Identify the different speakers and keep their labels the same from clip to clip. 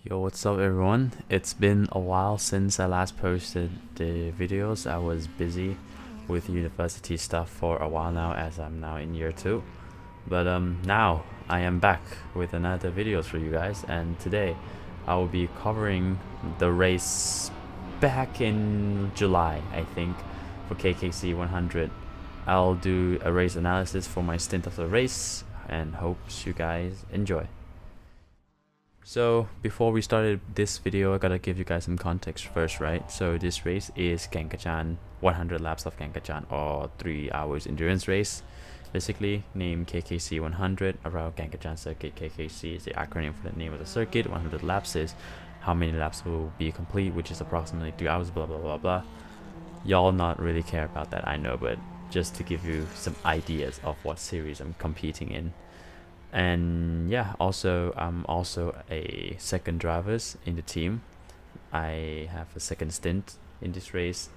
Speaker 1: Yo, what's up everyone? It's been a while since I last posted the videos. I was busy with university stuff for a while now as I'm now in year 2. But now I am back with another videos for you guys, and today I will be covering the race back in July, I think, for KKC100. I'll do a race analysis for my stint of the race and hopes you guys enjoy. So before we started this video, I gotta give you guys some context first, right? So this race is KKC 100 laps of KKC, or 3 hours endurance race, basically named KKC100 around KKC circuit. KKC is the acronym for the name of the circuit. 100 laps is how many laps will be complete, which is approximately 3 hours, blah blah blah blah. Y'all not really care about that, I know, but just to give you some ideas of what series I'm competing in. And yeah, also I'm also a second drivers in the team. I have a second stint in this race,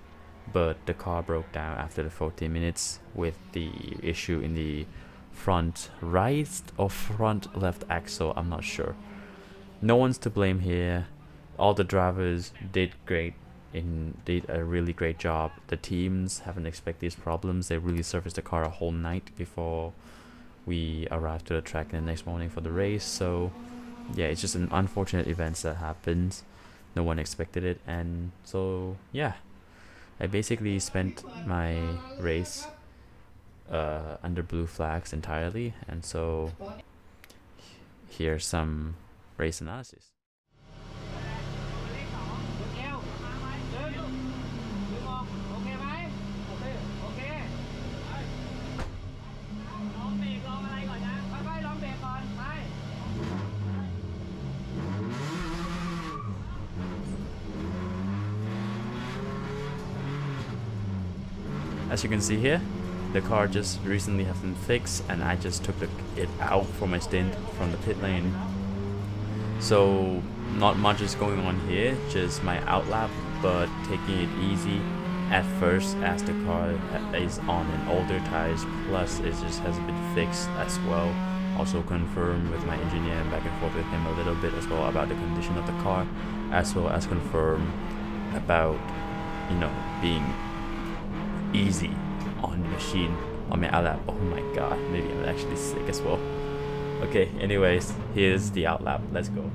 Speaker 1: but the car broke down after the 14 minutes with the issue in the front right or front left axle, I'm not sure. No one's to blame here. All the drivers did a really great job. The teams haven't expected these problems. They really serviced the car a whole night before we arrived to the track the next morning for the race. So yeah, it's just an unfortunate event that happens. No one expected it, and so yeah, I basically spent my race under blue flags entirely, and so here's some race analysis. As you can see here, the car just recently has been fixed, and I just took it out for my stint from the pit lane. So not much is going on here, just my outlap, but taking it easy at first as the car is on an older tires, plus it just has been fixed as well. Also confirmed with my engineer and back and forth with him a little bit as well about the condition of the car, as well as confirm about, being easy on the machine on my outlap. Oh my god, maybe I'm actually sick as well. Okay, anyways, here's the outlap. Let's go.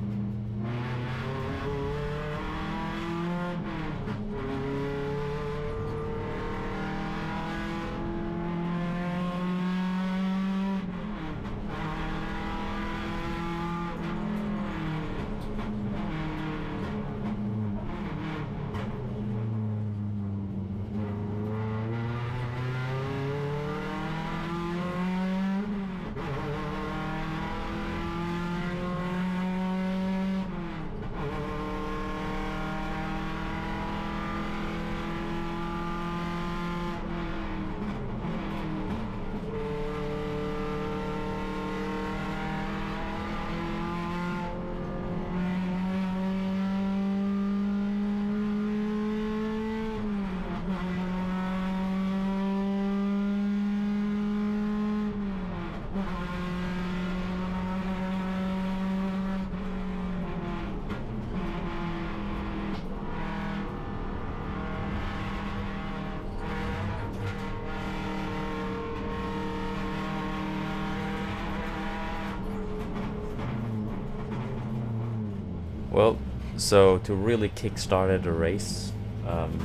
Speaker 1: Well, so to really kick-started the race,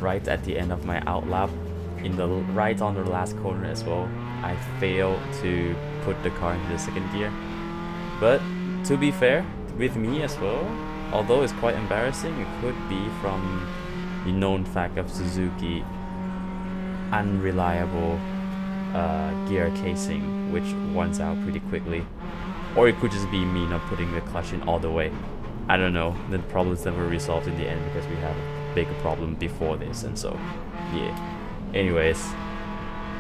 Speaker 1: right at the end of my outlap, right on the last corner as well, I failed to put the car into the second gear. But to be fair, with me as well, although it's quite embarrassing, it could be from the known fact of Suzuki unreliable gear casing, which runs out pretty quickly. Or it could just be me not putting the clutch in all the way. I don't know, the problem's never resolved in the end because we had a bigger problem before this, and so yeah. Anyways,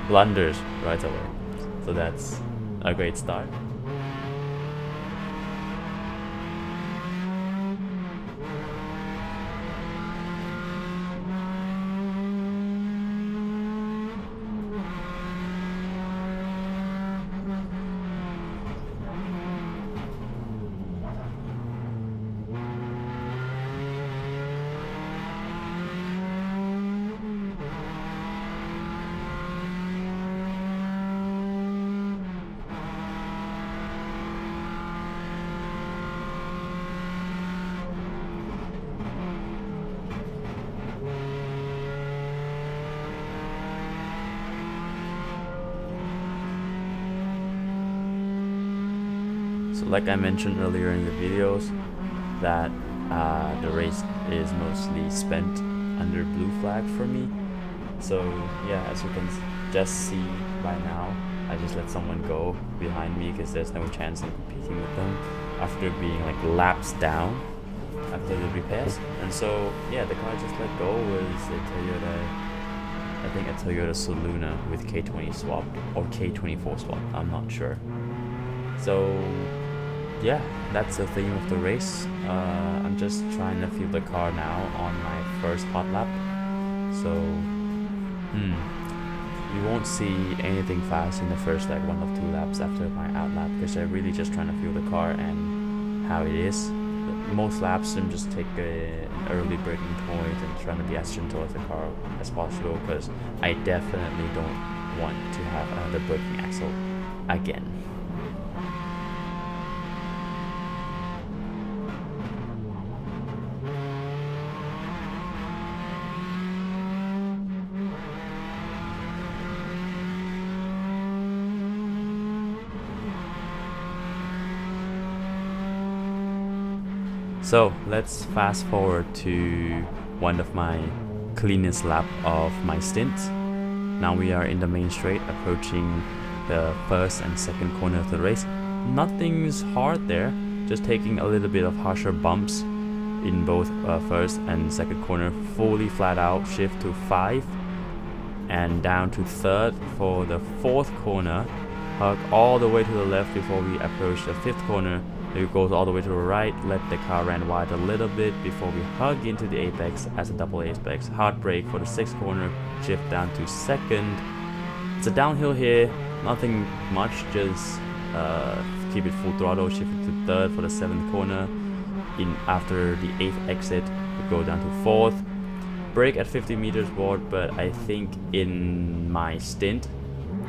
Speaker 1: blunders right away. So that's a great start. like I mentioned earlier in the videos, that the race is mostly spent under blue flag for me. So yeah, as you can just see by now, I just let someone go behind me because there's no chance in competing with them after being like laps down after the repairs. And so yeah, the car I just let go was a Toyota, I think a Toyota Soluna with K20 swap or K24 swap, I'm not sure. So yeah, that's the theme of the race. I'm just trying to feel the car now on my first hot lap. So you won't see anything fast in the first like 1 or 2 laps after my out lap, because I'm really just trying to feel the car and how it is. Most laps I'm just take an early braking point and trying to be as gentle as the car as possible, because I definitely don't want to have another braking axle again. So let's fast forward to one of my cleanest lap of my stint. Now we are in the main straight, approaching the first and second corner of the race. Nothing's hard there, just taking a little bit of harsher bumps in both first and second corner. Fully flat out, shift to 5 and down to third for the fourth corner. Hug all the way to the left before we approach the fifth corner. It goes all the way to the right, let the car run wide a little bit before we hug into the apex as a double apex. Hard brake for the sixth corner, shift down to second. It's a downhill here, nothing much, just keep it full throttle, shift it to third for the seventh corner. In after the eighth exit, we go down to fourth. Brake at 50 meters board, but I think in my stint,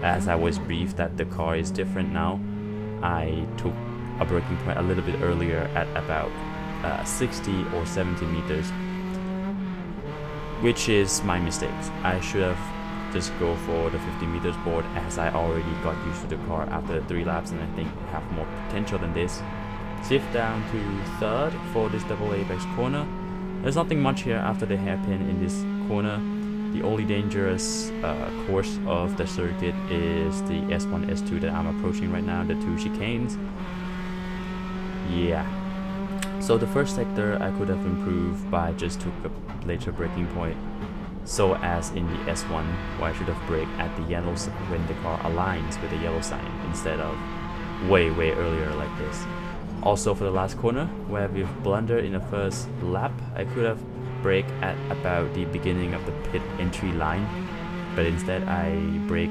Speaker 1: as I was briefed that the car is different now, I took a braking point a little bit earlier at about 60 or 70 meters, which is my mistake. I should have just go for the 50 meters board, as I already got used to the car after 3 laps and I think have more potential than this. Shift down to third for this double apex corner. There's nothing much here after the hairpin in this corner. The only dangerous course of the circuit is the S1, S2 that I'm approaching right now, the 2 chicanes. Yeah, so the first sector I could have improved by just took a later braking point, so as in the S1 where I should have braked at the yellow when the car aligns with the yellow sign instead of way earlier like this. Also for the last corner where we've blundered in the first lap, I could have braked at about the beginning of the pit entry line, but instead I brake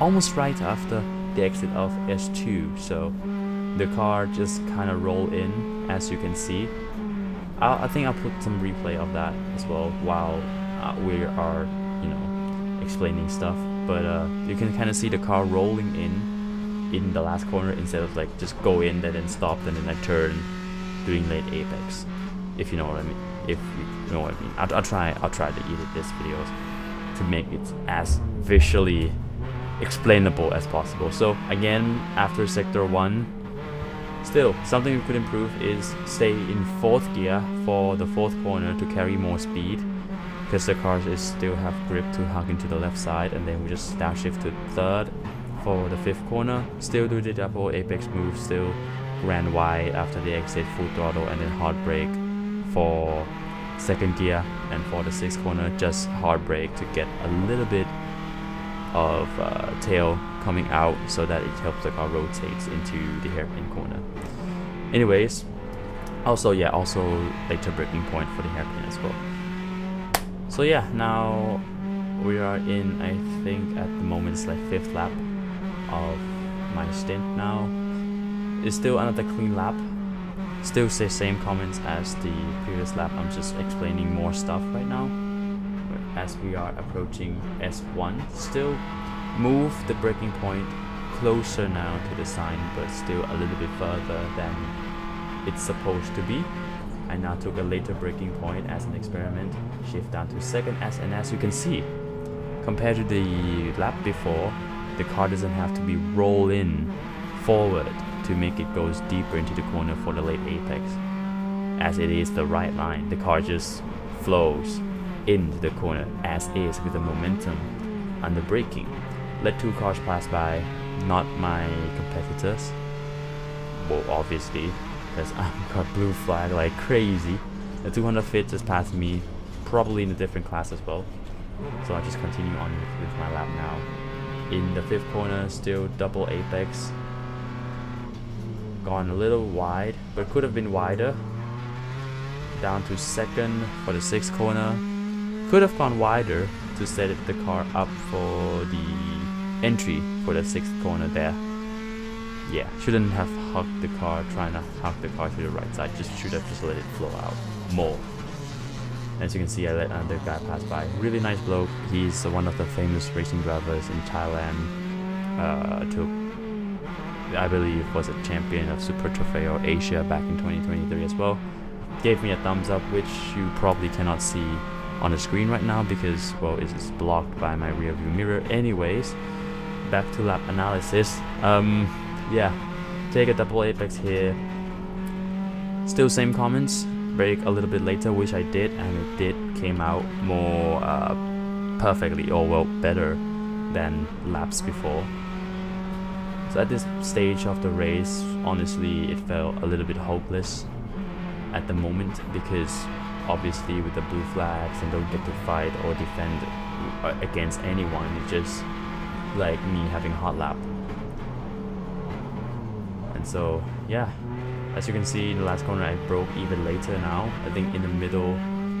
Speaker 1: almost right after the exit of S2, so the car just kind of rolled in, as you can see. I think I'll put some replay of that as well while we are, explaining stuff. But you can kind of see the car rolling in the last corner instead of like just go in and then stop and then I turn doing late apex. If you know what I mean. If you know what I mean. I'll try to edit this video to make it as visually explainable as possible. So again, after sector 1. Still, something we could improve is stay in 4th gear for the 4th corner to carry more speed, because the car still have grip to hug into the left side, and then we just downshift to 3rd for the 5th corner. Still do the double apex move, still ran wide after the exit, full throttle, and then hard brake for 2nd gear, and for the 6th corner just hard brake to get a little bit of tail coming out so that it helps the car rotates into the hairpin corner. Anyways, also later braking point for the hairpin as well. So yeah, now we are in, I think at the moment it's like 5th lap of my stint now. It's still another clean lap. Still say same comments as the previous lap. I'm just explaining more stuff right now. As we are approaching S1, still move the braking point closer now to the sign, but still a little bit further than it's supposed to be. I now took a later braking point as an experiment, shift down to 2nd S, and as you can see, compared to the lap before, the car doesn't have to be roll in forward to make it goes deeper into the corner for the late apex. As it is the right line, the car just flows into the corner as is with the momentum under braking. Let two cars pass by, not my competitors. Well, obviously, because I've got blue flag like crazy. The 200 fit just passed me, probably in a different class as well. So I just continue on with my lap now. In the 5th corner, still double apex. Gone a little wide, but could have been wider. Down to 2nd for the 6th corner. Could have gone wider to set the car up for the entry for the 6th corner there. Yeah, shouldn't have hugged the car, trying to hug the car to the right side. Just should have just let it flow out more. As you can see, I let another guy pass by. Really nice bloke. He's one of the famous racing drivers in Thailand. I believe was a champion of Super Trofeo Asia back in 2023 as well. Gave me a thumbs up, which you probably cannot see on the screen right now because, well, it is blocked by my rear view mirror. Anyways, back to lap analysis. Yeah, take a double apex here. Still same comments. Brake a little bit later, which I did, and it came out more perfectly, or well, better than laps before. So at this stage of the race, honestly, it felt a little bit hopeless at the moment because obviously with the blue flags and don't get to fight or defend against anyone, it's just like me having a hot lap. And so yeah, as you can see in the last corner, I broke even later now. I think in the middle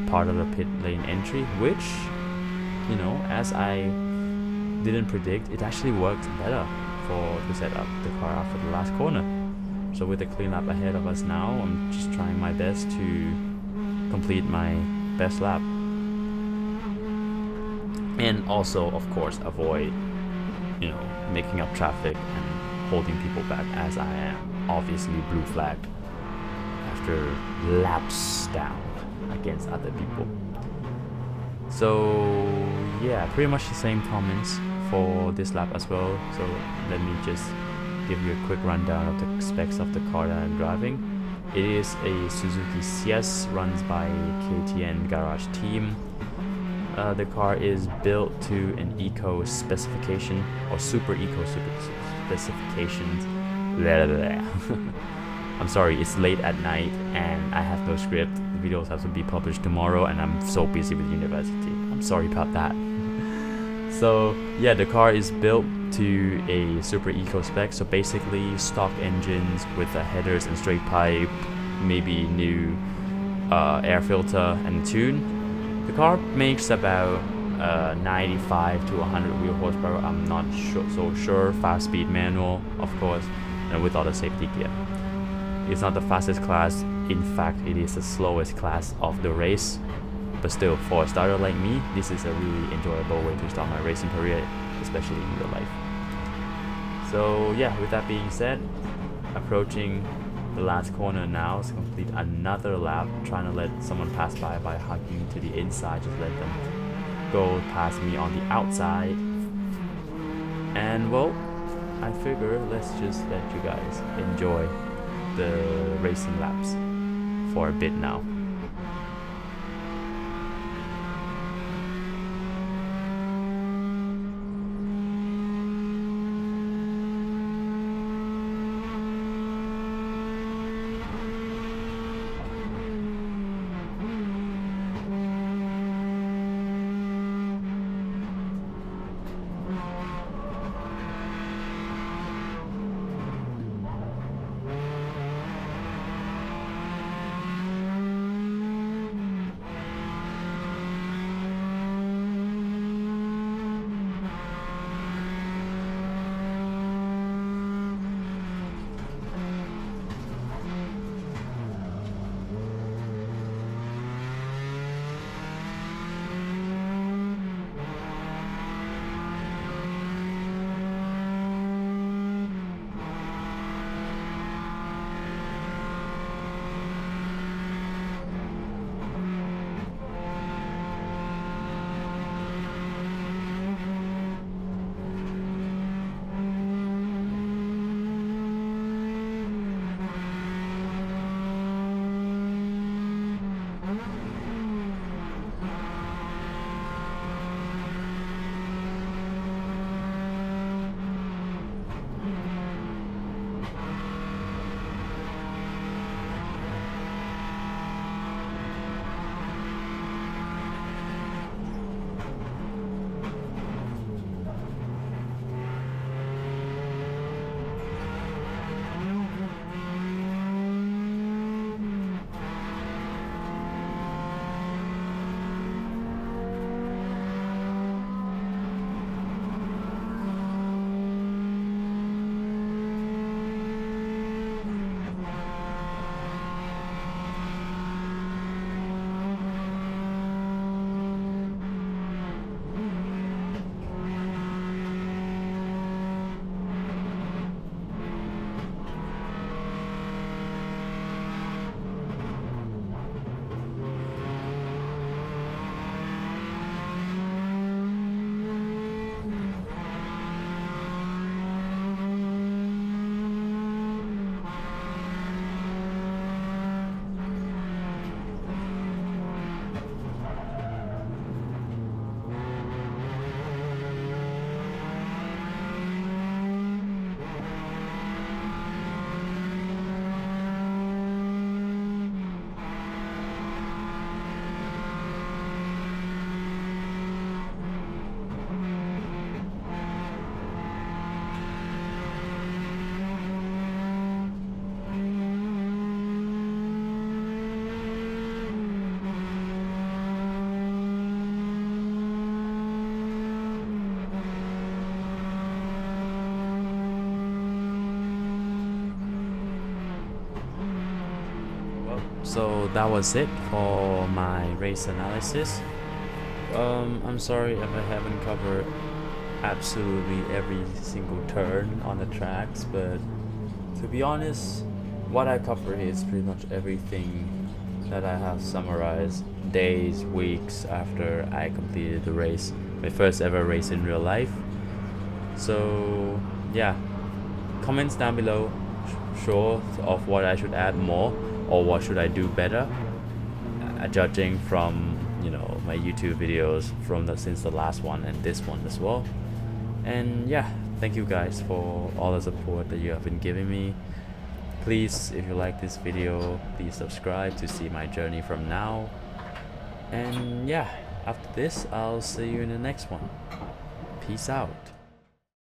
Speaker 1: part of the pit lane entry, which, you know, as I didn't predict, it actually worked better to set up the car after the last corner. So with the clean lap ahead of us now, I'm just trying my best to complete my best lap. And also, of course, avoid, you know, making up traffic and holding people back, as I am obviously blue flagged after laps down against other people. So yeah, pretty much the same comments for this lap as well. So let me just give you a quick rundown of the specs of the car that I'm driving. It is a Suzuki Ciaz, runs by KTN Garage Team. The car is built to an eco specification, or super eco specifications. I'm sorry, it's late at night and I have no script. The videos have to be published tomorrow and I'm so busy with university. I'm sorry about that. So yeah, the car is built to a super eco spec, so basically stock engines with the headers and straight pipe, maybe new air filter and tune. The car makes about 95 to 100 wheel horsepower. I'm not so sure. 5-speed manual, of course, and with all the safety gear. It's not the fastest class. In fact, it is the slowest class of the race. But still, for a starter like me, this is a really enjoyable way to start my racing career, especially in real life. So yeah, with that being said, approaching the last corner now to complete another lap, trying to let someone pass by hugging to the inside, just let them go past me on the outside. And well, I figure let's just let you guys enjoy the racing laps for a bit now. So that was it for my race analysis. I'm sorry if I haven't covered absolutely every single turn on the tracks, but to be honest, what I cover here is pretty much everything that I have summarized days, weeks after I completed the race, my first ever race in real life. So yeah, comments down below sure of what I should add more or what should I do better, judging from my YouTube videos from since the last one and this one as well. And yeah, thank you guys for all the support that you have been giving me. Please, if you like this video, please subscribe to see my journey from now. And yeah, after this I'll see you in the next one. Peace out.